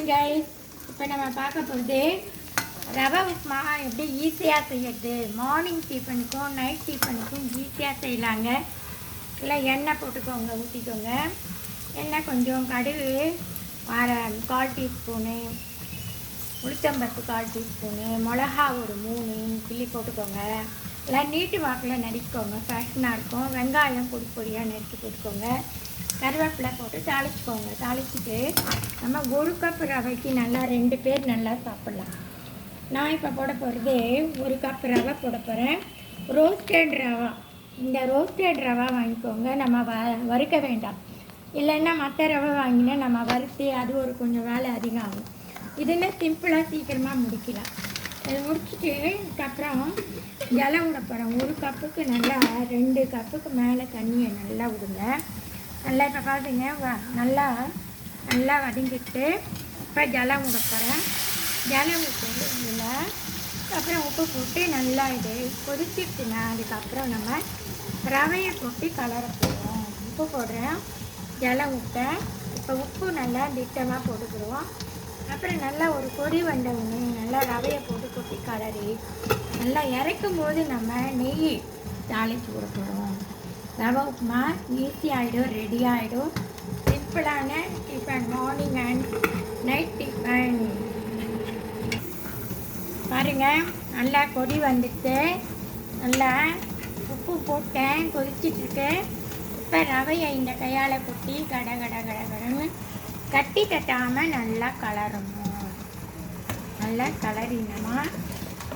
Morning guys. இப்போ நம்ம பார்க்க போகிறது ரவை உப்புமா எப்படி ஈஸியாக செய்யறது. மார்னிங் டிஃபனுக்கும் நைட் டிஃபனுக்கும் ஈஸியாக செய்யலாங்க. இல்லை எண்ணெய் போட்டுக்கோங்க, ஊற்றிக்கோங்க. எண்ணெய் கொஞ்சம் கடுகு 1/4 டீஸ்பூனு, உளுத்தம்பருப்பு 1/4 டீஸ்பூனு, மிளகா ஒரு 3 கிள்ளி போட்டுக்கோங்க. எல்லாம் நீட்டு வாக்கில் நறுக்கிக்கோங்க, ஃபேஷனாக இருக்கும். வெங்காயம் பொடி பொடியாக நறுக்கி போட்டுக்கோங்க. கருவேப்பிலை போட்டு தாளிச்சிக்கோங்க. தாளிச்சிட்டு நம்ம 1 கப் ரவைக்கு நல்லா 2 பேர் நல்லா சாப்பிட்லாம். நான் இப்போ போட போகிறது 1 கப் ரவை போட போகிறேன். ரோஸ்டட் ரவா. இந்த ரோஸ்டட் ரவா வாங்கிக்கோங்க. நம்ம வறுக்க வேண்டாம். இல்லைன்னா மற்ற ரவை வாங்கினா நம்ம வறுத்து அது ஒரு கொஞ்சம் வேலை அதிகம் ஆகும். இதுன்னு சிம்பிளாக சீக்கிரமாக முடிக்கலாம். அதை முடிச்சுட்டு அதுக்கப்புறம் இலை விட போகிறேன். 1 கப்புக்கு நல்லா 2 கப்புக்கு மேலே தண்ணியை நல்லா விடுங்க. நல்லா இப்போ பார்த்திங்க நல்லா நல்லா வதங்கிட்டு இப்போ ஜலம் விட போகிறேன். ஜலம் விட்டு இதில் அப்புறம் உப்பு போட்டு நல்லா இது கொதிச்சிட்டுனா அதுக்கப்புறம் நம்ம ரவையை போட்டு கலர போடுவோம். உப்பு போடுறேன், ஜலம் விட்டேன். இப்போ உப்பு நல்லா திட்டமாக போட்டுக்கிடுவோம். அப்புறம் நல்லா ஒரு கொதி வந்தவுடனே நல்லா ரவையை போட்டு கொட்டி கலரி நல்லா இறக்கும் போது நம்ம நெய் தாளித்து விட போகிறோம். ரவை உப்புமா ஈஸி ஆகிடும், ரெடி ஆகிடும். சிம்பிளான tiffin, morning and night tiffin. பாருங்கள், நல்லா கொதி வந்துட்டு நல்லா உப்பு போட்டேன், கொதிச்சிட்ருக்கு. இப்போ ரவையை இந்த கையால் கொட்டி கடன்னு கட்டி தட்டாமல் நல்லா கலரணும். நல்லா கலரினோமா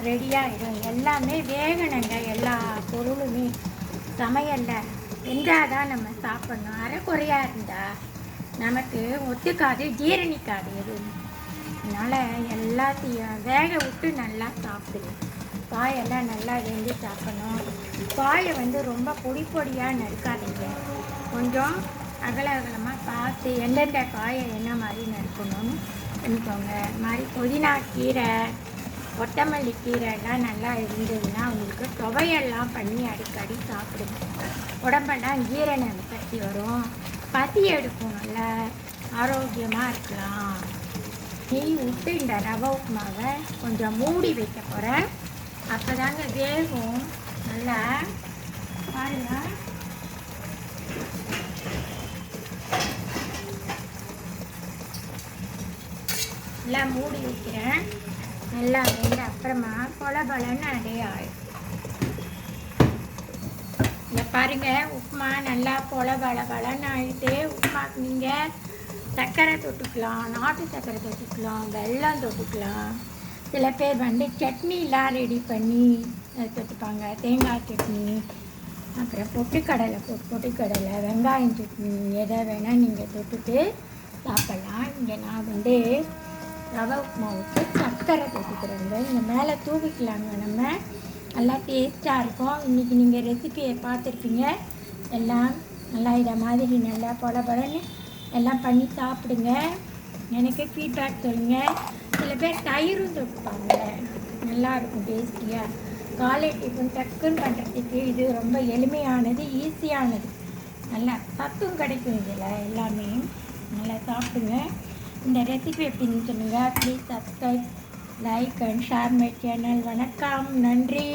ரெடியாகிடும். எல்லாமே வேகணுங்க. எல்லா பொருளுமே சமையலில் வெந்தால் தான் நம்ம சாப்பிட்ணும். அரைக்குறையாக இருந்தால் நமக்கு ஒத்துக்காது, ஜீரணிக்காது எதுவும். அதனால் எல்லாத்தையும் வேக விட்டு நல்லா சாப்பிடுங்க. காயெல்லாம் நல்லா வெந்து சாப்பிடணும். காயை ரொம்ப பொடி பொடியாக நறுக்காதீங்க. கொஞ்சம் அகலமாக பார்த்து எந்தெந்த காயை என்ன மாதிரி நறுக்கணும்னு பண்ணிக்கோங்க. இது மாதிரி புதினா கீரை, கொத்தமல்லி கீரைலாம் நல்லா இருந்ததுன்னா உங்களுக்கு துவையெல்லாம் பண்ணி அடிக்கடி சாப்பிடுங்க. உடம்பெல்லாம் ஜீரண சக்தி வரும், பசி எடுக்கும், நல்லா ஆரோக்கியமாக இருக்கலாம். நெய் விட்டு இந்த ரவை உப்புமாவை கொஞ்சம் மூடி வைக்க போகிறேன். அப்போ தாங்க வேகும். நல்லா பாருங்கள், எல்லாம் மூடி வைக்கிறேன். நல்லா வெந்த அப்புறமா கொலபலன்னு அதே ஆயிடும். இதை பாருங்கள், உப்புமா நல்லா பலன்னு ஆகிட்டு. உப்புமாக்கு நீங்கள் சர்க்கரை தொட்டுக்கலாம், நாட்டு சர்க்கரை தொட்டுக்கலாம், வெல்லம் தொட்டுக்கலாம். சில பேர் சட்னிலாம் ரெடி பண்ணி தொட்டுப்பாங்க. தேங்காய் சட்னி, அப்புறம் பொட்டுக்கடலை, வெங்காயம் சட்னி, எதை வேணால் நீங்கள் தொட்டுட்டு சாப்பிட்லாம். இங்கே நான் ரவை உப்புமாவுக்கு சர்க்கரை தொட்டுக்கிறோங்க. இங்கே மேலே தூவிக்கலாங்க. நம்ம நல்லா டேஸ்ட்டாக இருக்கும். இன்றைக்கி நீங்கள் ரெசிபியை பார்த்துருப்பீங்க. எல்லாம் நல்லா இதை மாதிரி நல்லா பலன்னு எல்லாம் பண்ணி சாப்பிடுங்க. எனக்கு ஃபீட்பேக் சொல்லுங்கள். சில பேர் தயிரும் தொட்டுப்பாங்க, நல்லாயிருக்கும் டேஸ்டியாக. காலை டிஃபன் டக்குன்னு பண்ணுறதுக்கு இது ரொம்ப எளிமையானது, ஈஸியானது. நல்லா சத்தும் கிடைக்கும் இதில். எல்லாமே நல்லா சாப்பிடுங்க. இந்த ரெசிபி எப்படின்னு சொல்லுங்கள். Please subscribe, like and share my channel. வணக்கம், நன்றி.